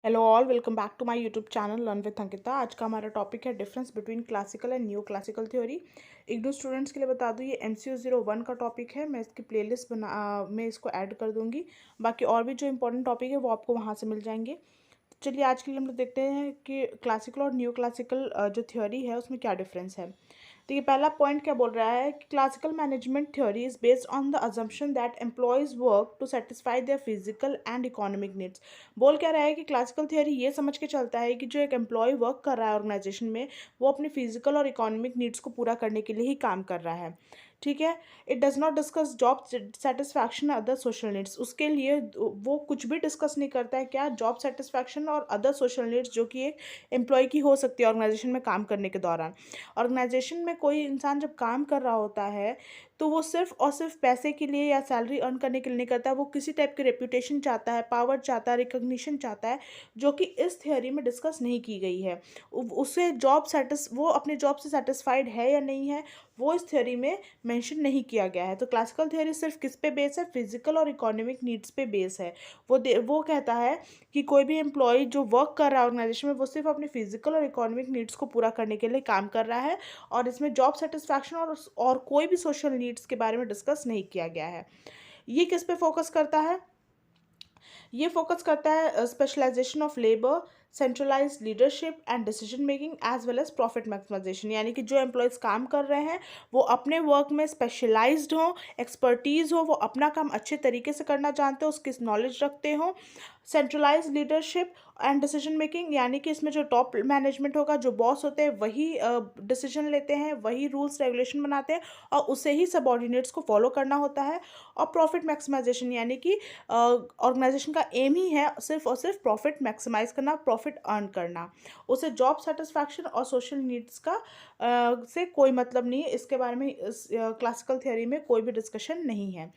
Hello all, welcome back to my YouTube channel learn with Ankita. आज का हमारा topic है difference between classical and new classical theory. IGNOU students के लिए बता दूं, ये MCQ 01 का टॉपिक है। मैं इसकी प्लेलिस्ट मैं इसको ऐड कर दूंगी। बाकी और भी जो इंपॉर्टेंट टॉपिक है वो आपको वहाँ से मिल जाएंगे। चलिए आज के लिए हम लोग देखते हैं कि क्लासिकल और न्यू क्लासिकल जो थ्योरी है उसमें क्या डिफरेंस है। देखिए, पहला पॉइंट क्या बोल रहा है कि classical management theory is based on the assumption that employees work to satisfy their physical and economic needs. बोल क्या रहा है कि क्लासिकल थ्योरी ये समझ के चलता है कि जो एक एम्प्लॉय वर्क कर रहा है ऑर्गेनाइजेशन में, वो अपनी फिजिकल और इकोनॉमिक नीड्स को पूरा करने के लिए ही काम कर रहा है। ठीक है। It does not discuss job satisfaction other social needs. उसके लिए वो कुछ भी डिस्कस नहीं करता है, क्या जॉब सेटिस्फैक्शन और अदर सोशल नीड्स जो कि एक एम्प्लॉय की हो सकती है ऑर्गेनाइजेशन में काम करने के दौरान। ऑर्गेनाइजेशन में कोई इंसान जब काम कर रहा होता है तो वो सिर्फ और सिर्फ पैसे के लिए या सैलरी अर्न करने के लिए नहीं करता है। वो किसी टाइप की रेपुटेशन चाहता है, पावर चाहता है, रिकग्निशन चाहता है, जो कि इस थियोरी में डिस्कस नहीं की गई है। उसे वो अपने जॉब से सेटिस्फाइड है या नहीं है, वो इस थ्योरी में मेंशन नहीं किया गया है। तो क्लासिकल थ्योरी सिर्फ किस पे बेस है? फिजिकल और इकोनॉमिक नीड्स पे बेस है। वो कहता है कि कोई भी एम्प्लॉय जो वर्क कर रहा है ऑर्गेनाइजेशन में, वो सिर्फ अपनी फिजिकल और इकोनॉमिक नीड्स को पूरा करने के लिए काम कर रहा है, और इसमें जॉब सेटिस्फैक्शन और कोई भी सोशल नीड्स के बारे में डिस्कस नहीं किया गया है। ये किस पे फोकस करता है? ये फोकस करता है specialisation of labour, centralise leadership and decision making as well as profit maximisation. यानी कि जो एम्प्लॉयज़ काम कर रहे हैं वो अपने वर्क में स्पेशलाइज्ड हो, एक्सपर्टीज़ हो, वो अपना काम अच्छे तरीके से करना जानते हो, उसकी नॉलेज रखते हो। Centralise leadership and decision making, यानी कि इसमें जो टॉप मैनेजमेंट होगा, जो बॉस होते हैं, वही डिसीजन लेते हैं, वही रूल्स रेगुलेशन बनाते हैं, और उसे ही सबॉर्डिनेट्स को फॉलो करना होता है। और प्रॉफिट मैक्सिमाइजेशन, यानी कि ऑर्गेनाइजेशन का एम ही है सिर्फ और सिर्फ प्रॉफिट मैक्सिमाइज करना, प्रॉफिट अर्न करना। उसे जॉब सेटिस्फैक्शन और सोशल नीड्स का से कोई मतलब नहीं है। इसके बारे में इस क्लासिकल थ्योरी में कोई भी डिस्कशन नहीं है।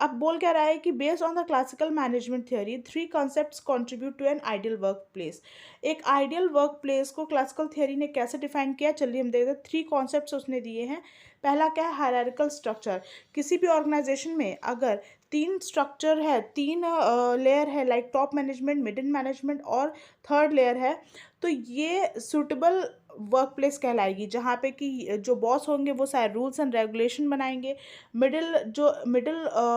अब बोल क्या रहा है कि based on the classical management theory 3 concepts contribute to an ideal work place. एक आइडियल वर्क प्लेस को क्लासिकल थ्योरी ने कैसे डिफाइन किया, चलिए हम देखते हैं। 3 कॉन्सेप्ट्स उसने दिए हैं। पहला क्या है? Hierarchical structure. किसी भी ऑर्गेनाइजेशन में अगर 3 स्ट्रक्चर है, 3 लेयर है, like top management, middle management और थर्ड लेयर है, तो ये सूटेबल वर्क प्लेस कहलाएगी, जहाँ पे कि जो बॉस होंगे वो सारे रूल्स एंड रेगुलेशन बनाएंगे। मिडिल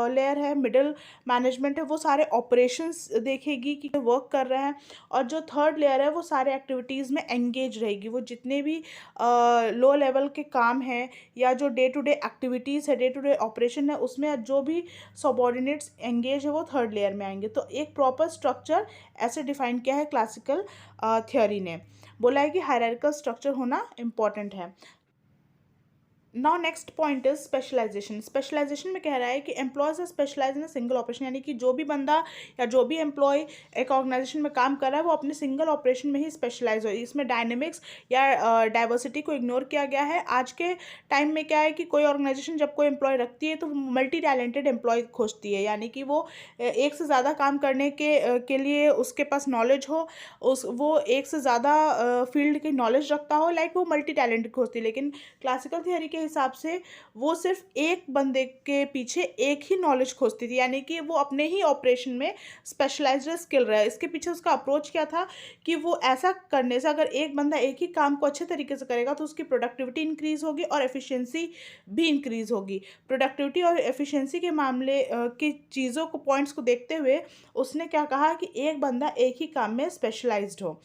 लेयर है, मिडिल मैनेजमेंट है, वो सारे ऑपरेशंस देखेगी कि वर्क कर रहे हैं। और जो थर्ड लेयर है वो सारे एक्टिविटीज़ में एंगेज रहेगी। वो जितने भी लो लेवल के काम हैं या जो डे टू डे एक्टिविटीज़ है, डे टू डे ऑपरेशन है, उसमें जो भी सबॉर्डिनेट्स एंगेज है वो थर्ड लेयर में आएंगे। तो एक प्रॉपर स्ट्रक्चर ऐसे डिफाइन किया है क्लासिकल थ्योरी ने। बोला है कि हायरार्किकल स्ट्रक्चर होना इम्पॉर्टेंट है। Now next point is specialisation. Specialisation में कह रहा है कि employees specialise in single operation, यानी कि जो भी बंदा या जो भी एम्प्लॉय एक ऑर्गेनाइजेशन में काम कर रहा है वो अपने सिंगल ऑपरेशन में ही स्पेशलाइज हो। इसमें डायनेमिक्स या डाइवर्सिटी को इग्नोर किया गया है। आज के टाइम में क्या है कि कोई ऑर्गेनाइजेशन जब कोई एम्प्लॉय रखती है तो मल्टी टैलेंटेड एम्प्लॉय खोजती है, यानी कि वो एक से ज़्यादा काम करने के लिए उसके पास नॉलेज हो, वो एक से ज़्यादा फील्ड की नॉलेज रखता हो, लाइक वो मल्टी टैलेंटेड खोजती है। लेकिन क्लासिकल थियरी के हिसाब से वो सिर्फ एक बंदे के पीछे एक ही नॉलेज खोजती थी, यानी कि वो अपने ही ऑपरेशन में स्पेशलाइज्ड स्किल रहा है। इसके पीछे उसका अप्रोच क्या था कि वो ऐसा करने से, अगर एक बंदा एक ही काम को अच्छे तरीके से करेगा तो उसकी प्रोडक्टिविटी इंक्रीज होगी और एफिशिएंसी भी इंक्रीज होगी। प्रोडक्टिविटी और एफिशिएंसी के मामले की चीज़ों को, पॉइंट्स को देखते हुए उसने क्या कहा कि एक बंदा एक ही काम में स्पेशलाइज्ड हो,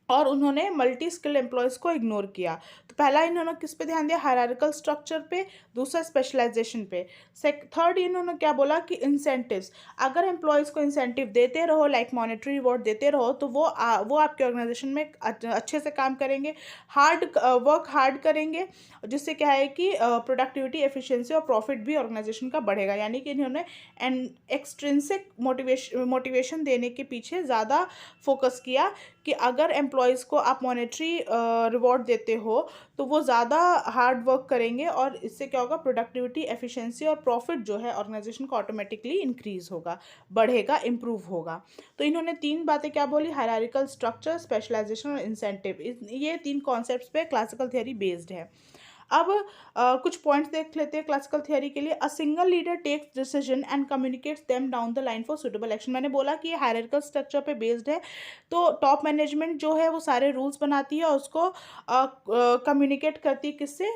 और उन्होंने मल्टी स्किल्ड एम्प्लॉयज़ को इग्नोर किया। तो पहला इन्होंने किस पे ध्यान दिया? हायरार्किकल स्ट्रक्चर पे, दूसरा स्पेशलाइजेशन पे। थर्ड इन्होंने क्या बोला कि इंसेंटिव्स। अगर एम्प्लॉयज़ को इंसेंटिव देते रहो, लाइक मॉनेटरी रिवॉर्ड देते रहो, तो वो आपके ऑर्गेनाइजेशन में अच्छे से काम करेंगे, वर्क हार्ड करेंगे, जिससे क्या है कि प्रोडक्टिविटी, एफिशिएंसी और प्रॉफिट भी ऑर्गेनाइजेशन का बढ़ेगा। यानी कि इन्होंने एक्सट्रिंसिक मोटिवेशन देने के पीछे ज़्यादा फोकस किया कि अगर एम्प्लॉयज़ को आप मॉनेटरी रिवॉर्ड देते हो तो वो ज़्यादा हार्ड वर्क करेंगे, और इससे क्या होगा? प्रोडक्टिविटी, एफिशिएंसी और प्रॉफिट जो है ऑर्गेनाइजेशन का ऑटोमेटिकली इंक्रीज होगा, बढ़ेगा, इम्प्रूव होगा। तो इन्होंने 3 बातें क्या बोली? हायरार्किकल स्ट्रक्चर, स्पेशलाइजेशन और इंसेंटिव। ये 3 कॉन्सेप्ट्स पे क्लासिकल थियरी बेस्ड है। अब कुछ पॉइंट्स देख लेते हैं क्लासिकल थियरी के लिए। A single leader takes decision and communicates them down the line for suitable action. मैंने बोला कि ये हायरार्किकल स्ट्रक्चर पे बेस्ड है, तो टॉप मैनेजमेंट जो है वो सारे रूल्स बनाती है और उसको कम्युनिकेट करती है किससे,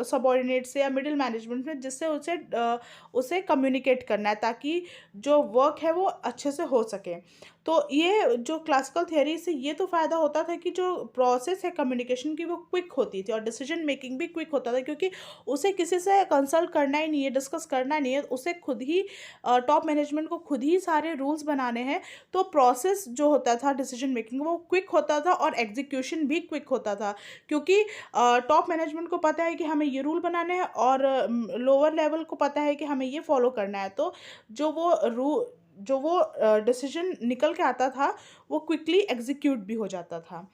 सबॉर्डिनेट से या मिडिल मैनेजमेंट में, जिससे उसे कम्युनिकेट करना है ताकि जो वर्क है वो अच्छे से हो सके। तो ये जो क्लासिकल थियरी से ये तो फ़ायदा होता था कि जो प्रोसेस है कम्युनिकेशन की वो क्विक होती थी और डिसीजन मेकिंग भी क्विक होता था, क्योंकि उसे किसी से कंसल्ट करना ही नहीं है, डिस्कस करना नहीं है, उसे खुद ही टॉप मैनेजमेंट को खुद ही सारे रूल्स बनाने हैं। तो प्रोसेस जो होता था डिसीजन मेकिंग वो क्विक होता था और एग्जीक्यूशन भी क्विक होता था, क्योंकि टॉप मैनेजमेंट को पता है कि हमें ये रूल बनाने हैं और लोअर लेवल को पता है कि हमें ये फॉलो करना है। तो जो वो डिसीजन निकल के आता था वो क्विकली एग्जीक्यूट भी हो जाता था।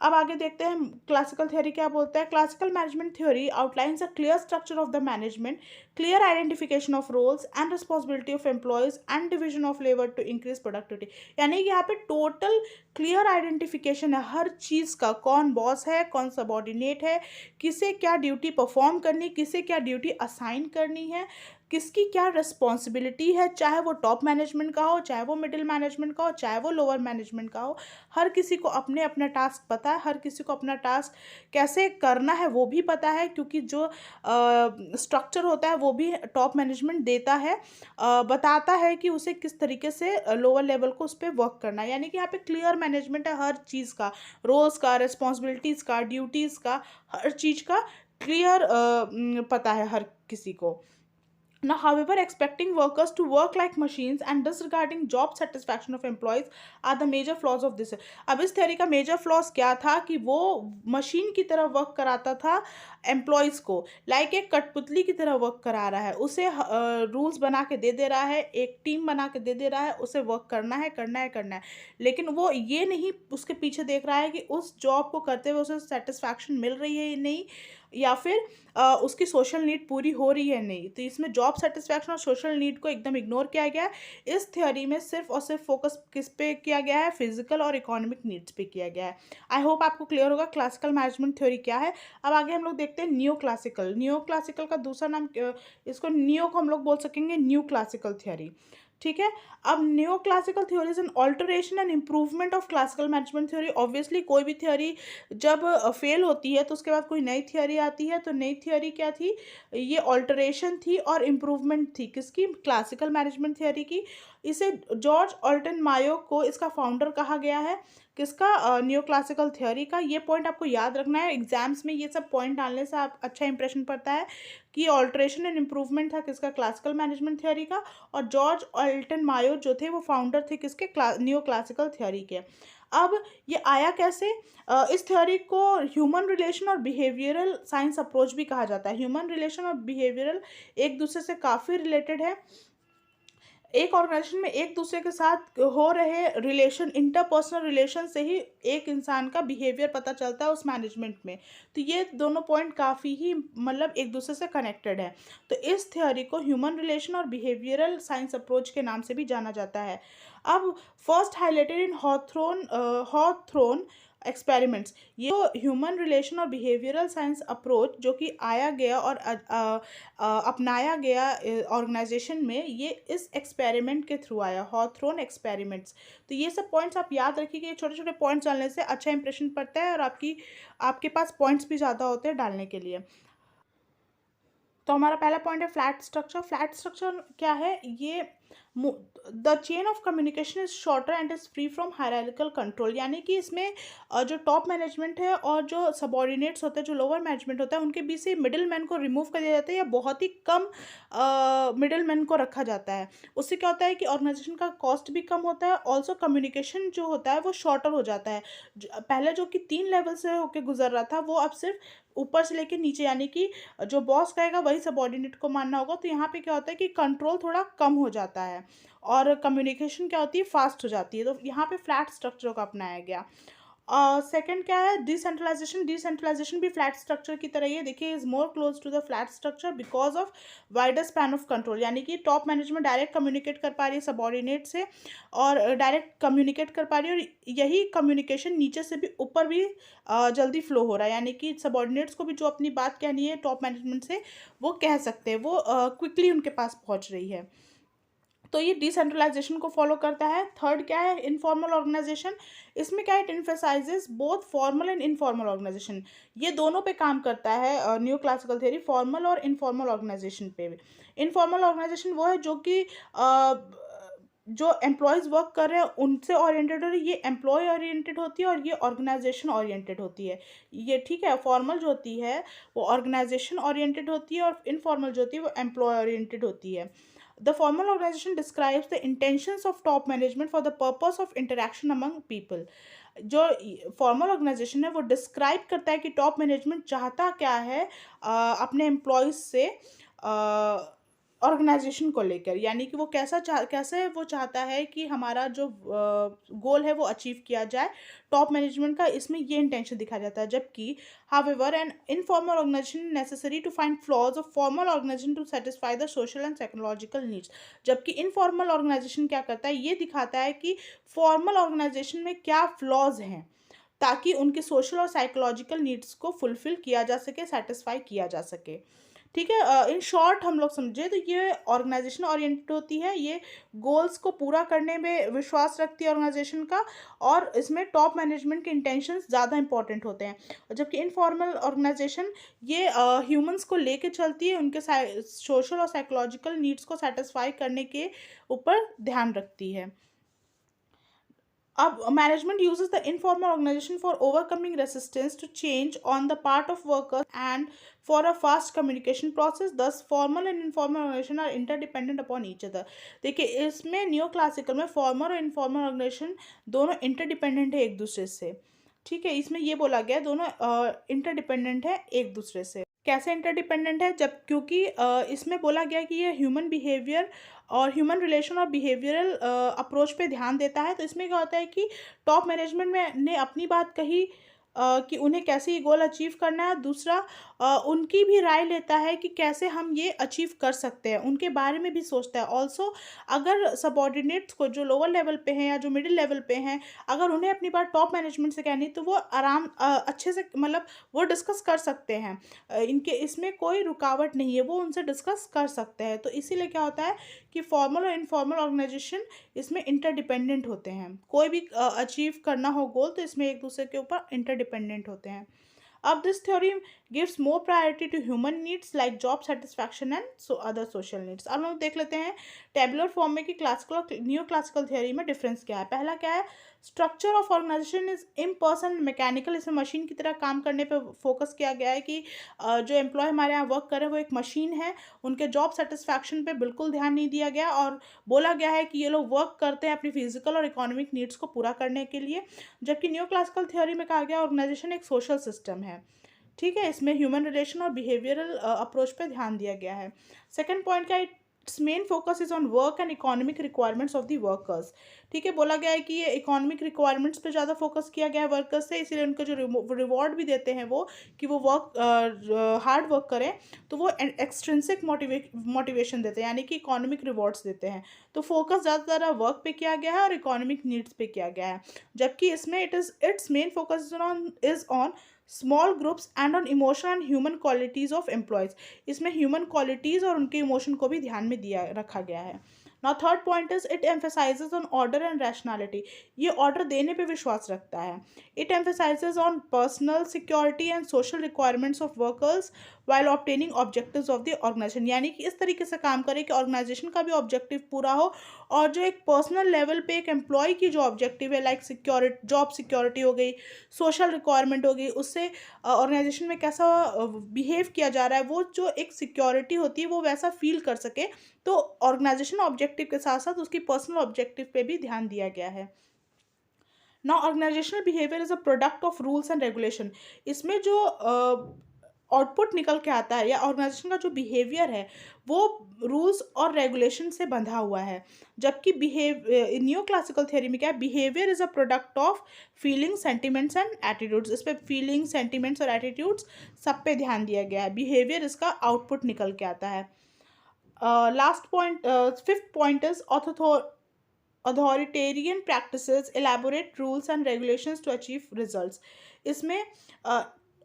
अब आगे देखते हैं क्लासिकल थ्योरी क्या बोलता है। Classical management theory outlines a clear structure of the management, clear identification of roles and responsibility of employees and division of labour to increase productivity. यानी कि यहाँ पे टोटल क्लियर आइडेंटिफिकेशन है हर चीज़ का, कौन बॉस है, कौन सबॉर्डिनेट है, किसे क्या ड्यूटी परफॉर्म करनी, किसे क्या ड्यूटी असाइन करनी है, किसकी क्या रिस्पॉन्सिबिलिटी है, चाहे वो टॉप मैनेजमेंट का हो, चाहे वो मिडिल मैनेजमेंट का हो, चाहे वो लोअर मैनेजमेंट का हो। हर किसी को अपने अपना टास्क पता है, हर किसी को अपना टास्क कैसे करना है वो भी पता है, क्योंकि जो स्ट्रक्चर होता है वो भी टॉप मैनेजमेंट देता है, बताता है कि उसे किस तरीके से लोअर लेवल को उस पर वर्क करना है। यानी कि यहाँ पे क्लियर मैनेजमेंट है हर चीज़ का, रोल्स का, रिस्पॉन्सिबिलिटीज़ का, ड्यूटीज़ का, हर चीज़ का क्लियर पता है हर किसी को। Now, however, expecting workers to work like machines and disregarding job satisfaction of employees are the major flaws of this. अब इस theory का major flaws क्या था कि वो मशीन की तरह वर्क कराता था एम्प्लॉयज़ को, लाइक एक कठपुतली की तरह वर्क करा रहा है, उसे रूल्स बना के दे रहा है, एक टीम बना के दे रहा है, उसे वर्क करना है करना है करना है, लेकिन वो ये नहीं उसके पीछे देख रहा है कि उस जॉब को करते हुए उसे सेटिस्फैक्शन मिल रही है या नहीं, या फिर उसकी सोशल नीड पूरी हो रही है नहीं। तो इसमें जॉब सेटिस्फैक्शन और सोशल नीड को एकदम इग्नोर किया गया है। इस थ्योरी में सिर्फ और सिर्फ फोकस किस पे किया गया है, फिजिकल और इकोनॉमिक नीड्स पे किया गया है। आई होप आपको क्लियर होगा क्लासिकल मैनेजमेंट थ्योरी क्या है। अब आगे हम लोग देखते हैं न्यू क्लासिकल। न्यू क्लासिकल का दूसरा नाम इसको न्यू को हम लोग बोल सकेंगे न्यू क्लासिकल थ्योरी, ठीक है। अब new classical theory is an alteration and improvement of classical management theory. Obviously कोई भी थ्योरी जब फेल होती है तो उसके बाद कोई नई थ्योरी आती है, तो नई थ्योरी क्या थी, ये ऑल्टरेशन थी और इम्प्रूवमेंट थी किसकी, क्लासिकल मैनेजमेंट थ्योरी की। इसे जॉर्ज ऑल्टन मायो को इसका फाउंडर कहा गया है, किसका, न्यू क्लासिकल थ्योरी का। ये पॉइंट आपको याद रखना है, एग्जाम्स में ये सब पॉइंट डालने से आप अच्छा इंप्रेशन पड़ता है कि ऑल्टरेशन एंड इम्प्रूवमेंट था किसका, क्लासिकल मैनेजमेंट थ्योरी का, और जॉर्ज ऑल्टन मायो जो थे वो फाउंडर थे किसके, न्यू क्लासिकल थ्योरी के। अब ये आया कैसे, इस थ्योरी को ह्यूमन रिलेशन और बिहेवियरल साइंस अप्रोच भी कहा जाता है। ह्यूमन रिलेशन और बिहेवियरल एक दूसरे से काफ़ी रिलेटेड है। एक ऑर्गेनाइजेशन में एक दूसरे के साथ हो रहे रिलेशन, इंटरपर्सनल रिलेशन से ही एक इंसान का बिहेवियर पता चलता है उस मैनेजमेंट में। तो ये दोनों पॉइंट काफ़ी ही मतलब एक दूसरे से कनेक्टेड है। तो इस थ्योरी को ह्यूमन रिलेशन और बिहेवियरल साइंस अप्रोच के नाम से भी जाना जाता है। अब फर्स्ट हाईलाइटेड इन हॉथ्रोन एक्सपेरिमेंट्स, ये ह्यूमन रिलेशन और बिहेवियरल साइंस अप्रोच जो कि आया गया और अपनाया गया ऑर्गेनाइजेशन में, ये इस एक्सपेरिमेंट के थ्रू आया, हॉथ्रोन एक्सपेरिमेंट्स। तो ये सब पॉइंट्स आप याद रखिए कि छोटे छोटे पॉइंट्स डालने से अच्छा इंप्रेशन पड़ता है और आपके पास पॉइंट्स भी ज़्यादा होते हैं डालने के लिए। तो हमारा पहला पॉइंट है फ्लैट स्ट्रक्चर। फ्लैट स्ट्रक्चर क्या है, ये the chain of communication is shorter and is free from hierarchical control. यानी कि इसमें जो टॉप मैनेजमेंट है और जो सबॉर्डिनेट्स होते हैं, जो लोअर मैनेजमेंट होता है, उनके बीच से मिडिल मैन को रिमूव कर दिया जाता है या बहुत ही कम मिडिल मैन को रखा जाता है। उससे क्या होता है कि ऑर्गेनाइजेशन का कॉस्ट भी कम होता है, ऑल्सो कम्युनिकेशन जो होता है वो शॉर्टर हो जाता है। पहले जो कि 3 लेवल से होकर गुजर रहा था वो अब सिर्फ ऊपर से लेके नीचे, यानी कि जो बॉस कहेगा वही सबॉर्डिनेट को मानना होगा। तो यहाँ पे क्या होता है कि कंट्रोल थोड़ा कम हो जाता है और कम्युनिकेशन क्या होती है, फास्ट हो जाती है। तो यहाँ पे फ्लैट स्ट्रक्चर को अपनाया गया। सेकंड क्या है, डिसेंट्रलाइजेशन। डिसेंट्रलाइजेशन भी फ्लैट स्ट्रक्चर की तरह ही है, देखिए is more close to the flat structure because of wider span of control, यानी कि टॉप मैनेजमेंट डायरेक्ट कम्युनिकेट कर पा रही है सबॉर्डिनेट से, और डायरेक्ट कम्युनिकेट कर पा रही है, और यही कम्युनिकेशन नीचे से भी ऊपर भी जल्दी फ्लो हो रहा है, यानी कि सबॉर्डिनेट्स को भी जो अपनी बात कहनी है टॉप मैनेजमेंट से वो कह सकते हैं, वो क्विकली उनके पास पहुंच रही है। तो ये डिसेंट्रलाइजेशन को फॉलो करता है। थर्ड क्या है, इनफॉर्मल ऑर्गेनाइजेशन। इसमें क्या है, it emphasises both formal and informal organisation, ये दोनों पे काम करता है न्यू क्लासिकल थ्योरी, फॉर्मल और इनफॉर्मल ऑर्गेनाइजेशन पे भी। इनफॉर्मल ऑर्गेनाइजेशन वो है जो कि जो एम्प्लॉयज़ वर्क कर रहे हैं उनसे ओरिएंटेड, और ये एम्प्लॉय ओरिएंटेड होती है और ये ऑर्गेनाइजेशन ओरिएंटेड होती है, ये ठीक है। फॉर्मल जो होती है वो ऑर्गेनाइजेशन ओरिएंटेड होती है, और इनफॉर्मल जो होती है वो एम्प्लॉय ओरिएंटेड होती है। The formal organization describes the intentions of top management for the purpose of interaction among people. जो फॉर्मल ऑर्गेनाइजेशन है वो डिस्क्राइब करता है कि टॉप मैनेजमेंट चाहता क्या है अपने एम्प्लॉयज़ से ऑर्गेनाइजेशन को लेकर, यानी कि वो कैसे वो चाहता है कि हमारा जो गोल है वो अचीव किया जाए टॉप मैनेजमेंट का, इसमें ये इंटेंशन दिखाया जाता है। जबकि however an informal organisation necessary to find flaws of formal organisation to satisfy the social and psychological needs. जबकि इनफॉर्मल ऑर्गेनाइजेशन क्या करता है, ये दिखाता है कि फॉर्मल ऑर्गेनाइजेशन में क्या फ्लॉज हैं ताकि उनके सोशल और साइकोलॉजिकल नीड्स को फुलफिल किया जा सके, सेटिस्फाई किया जा सके। ठीक है, इन शॉर्ट हम लोग समझे तो ये ऑर्गेनाइजेशन ओरिएंटेड होती है, ये गोल्स को पूरा करने में विश्वास रखती है ऑर्गेनाइजेशन का, और इसमें टॉप मैनेजमेंट के इंटेंशंस ज़्यादा इंपॉर्टेंट होते हैं। जबकि इनफॉर्मल ऑर्गेनाइजेशन ये ह्यूमंस को लेके चलती है, उनके सोशल और साइकोलॉजिकल नीड्स को सेटिस्फाई करने के ऊपर ध्यान रखती है। अब management uses the informal organization for overcoming resistance to change on the part of workers and for a fast communication process. Thus formal and informal organization are interdependent upon each other. देखिए इसमें new classical में formal और informal organisation दोनों interdependent है एक दूसरे से। ठीक है, इसमें ये बोला गया है दोनों इंटरडिपेंडेंट है एक दूसरे से। कैसे इंटरडिपेंडेंट है, जब क्योंकि इसमें बोला गया कि ये ह्यूमन बिहेवियर और ह्यूमन रिलेशन और बिहेवियरल अप्रोच पे ध्यान देता है। तो इसमें क्या होता है कि टॉप मैनेजमेंट में ने अपनी बात कही कि उन्हें कैसे ये गोल अचीव करना है, दूसरा उनकी भी राय लेता है कि कैसे हम ये अचीव कर सकते हैं, उनके बारे में भी सोचता है। ऑल्सो अगर सबॉर्डिनेट्स को जो लोअर लेवल पे हैं या जो मिडिल लेवल पे हैं, अगर उन्हें अपनी बात टॉप मैनेजमेंट से कहनी तो वो अच्छे से मतलब वो डिस्कस कर सकते हैं, इनके इसमें कोई रुकावट नहीं है, वो उनसे डिस्कस कर सकते हैं। तो इसीलिए क्या होता है कि फॉर्मल और इनफॉर्मल ऑर्गेनाइजेशन इसमें इंटरडिपेंडेंट होते हैं, कोई भी अचीव करना हो गोल तो इसमें एक दूसरे के ऊपर इंटरडिपेंडेंट होते हैं। अब this theory gives more priority to human needs like job satisfaction and other social needs. अब हम देख लेते हैं टेबुलर फॉर्म में कि क्लासिकल और न्यू क्लासिकल थ्योरी में डिफरेंस क्या है। पहला क्या है, structure of organisation is impersonal mechanical. इसमें मशीन की तरह काम करने पे फोकस किया गया है कि जो एम्प्लॉय हमारे यहाँ वर्क कर रहे हैं वो एक मशीन है, उनके जॉब सेटिस्फैक्शन पे बिल्कुल ध्यान नहीं दिया गया, और बोला गया है कि ये लोग वर्क करते हैं अपनी फिजिकल और इकोनॉमिक नीड्स को पूरा करने के लिए। जबकि न्यू क्लासिकल थ्योरी में कहा गया ऑर्गेनाइजेशन एक सोशल सिस्टम है। ठीक है, इसमें ह्यूमन रिलेशन और बिहेवियरल अप्रोच पे ध्यान दिया गया है। सेकंड पॉइंट क्या, it's main focus is on work and economic requirements of the workers. ठीक है, बोला गया है कि ये इकोनॉमिक रिक्वायरमेंट्स पे ज़्यादा फोकस किया गया है वर्कर्स से, इसीलिए उनको जो रिवॉर्ड भी देते हैं वो कि वो हार्ड वर्क करें, तो वो एक्सट्रिंसिक मोटिवेशन देते हैं, यानी कि इकोनॉमिक रिवॉर्ड्स देते हैं। तो फोकस ज़्यादातर वर्क पे किया गया है और इकोनॉमिक नीड्स पे किया गया है। जबकि इसमें it's main focus is on small groups and on emotion and human qualities of employees. इसमें ह्यूमन क्वालिटीज़ और उनके इमोशन को भी ध्यान में दिया रखा गया है। Now third point is it emphasises on order and rationality. ये ऑर्डर देने पे विश्वास रखता है। It emphasises on personal security and social requirements of workers while obtaining objectives of the organisation, यानी कि इस तरीके से काम करे कि ऑर्गेनाइजेशन का भी ऑब्जेक्टिव पूरा हो, और जो एक पर्सनल लेवल पे एक एम्प्लॉय की जो ऑब्जेक्टिव है लाइक सिक्योरिटी, जॉब सिक्योरिटी हो गई, सोशल रिक्वायरमेंट हो गई, उससे ऑर्गेनाइजेशन में कैसा बिहेव किया जा रहा है, वो जो एक सिक्योरिटी होती है वो वैसा फील कर सके। तो ऑर्गेनाइजेशन ऑब्जेक्टिव के साथ साथ उसकी पर्सनल ऑब्जेक्टिव पे भी ध्यान दिया गया है। Now organizational behaviour is a product of rules and regulation. इसमें जो आउटपुट निकल के आता है या ऑर्गेनाइजेशन का जो बिहेवियर है वो रूल्स और रेगुलेशन से बंधा हुआ है। जबकि न्यू क्लासिकल थ्योरी में क्या है, behaviour is a product of feeling, sentiments and attitudes. इस पे फीलिंग, सेंटिमेंट्स और एटीट्यूड्स सब पे ध्यान दिया गया है। बिहेवियर इसका आउटपुट निकल के आता है। Last point, fifth point is authoritarian practices elaborate rules and regulations to achieve results. इसमें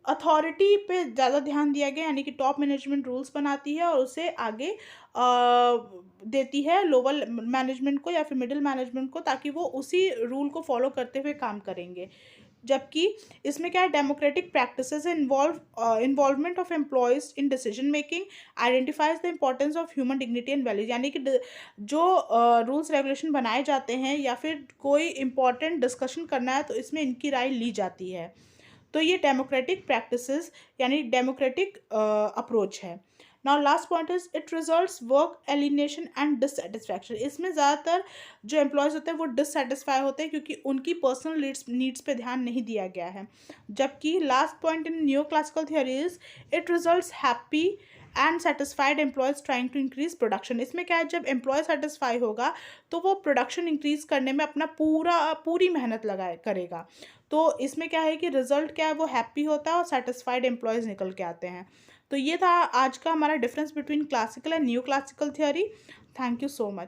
अथॉरिटी पे ज़्यादा ध्यान दिया गया, यानी कि टॉप मैनेजमेंट रूल्स बनाती है और उसे आगे देती है लोअर मैनेजमेंट को या फिर मिडिल मैनेजमेंट को, ताकि वो उसी रूल को फॉलो करते हुए काम करेंगे। जबकि इसमें क्या है, democratic practices involvement of employees in decision making, identifies the importance of human dignity and values. यानी कि जो रूल्स रेगुलेशन बनाए जाते हैं या फिर कोई इम्पोर्टेंट डिस्कशन करना है तो इसमें इनकी राय ली जाती है। तो ये डेमोक्रेटिक प्रैक्टिसेस यानी डेमोक्रेटिक अप्रोच है। Now last point is it results work alienation and dissatisfaction. इसमें ज़्यादातर जो एम्प्लॉयज़ होते हैं वो डिससेटिस्फाई होते हैं क्योंकि उनकी पर्सनल नीड्स पे ध्यान नहीं दिया गया है। जबकि last point in neo classical theory is it results happy and satisfied employees trying to increase production. इसमें क्या है, जब एम्प्लॉय सेटिस्फाई होगा तो वो प्रोडक्शन इंक्रीज करने में अपना पूरी मेहनत लगाए करेगा। तो इसमें क्या है कि रिजल्ट क्या है, वो हैप्पी होता है और सेटिस्फाइड एम्प्लॉयज़ निकल के आते हैं। तो ये था आज का हमारा difference between classical and new classical theory. Thank you so much.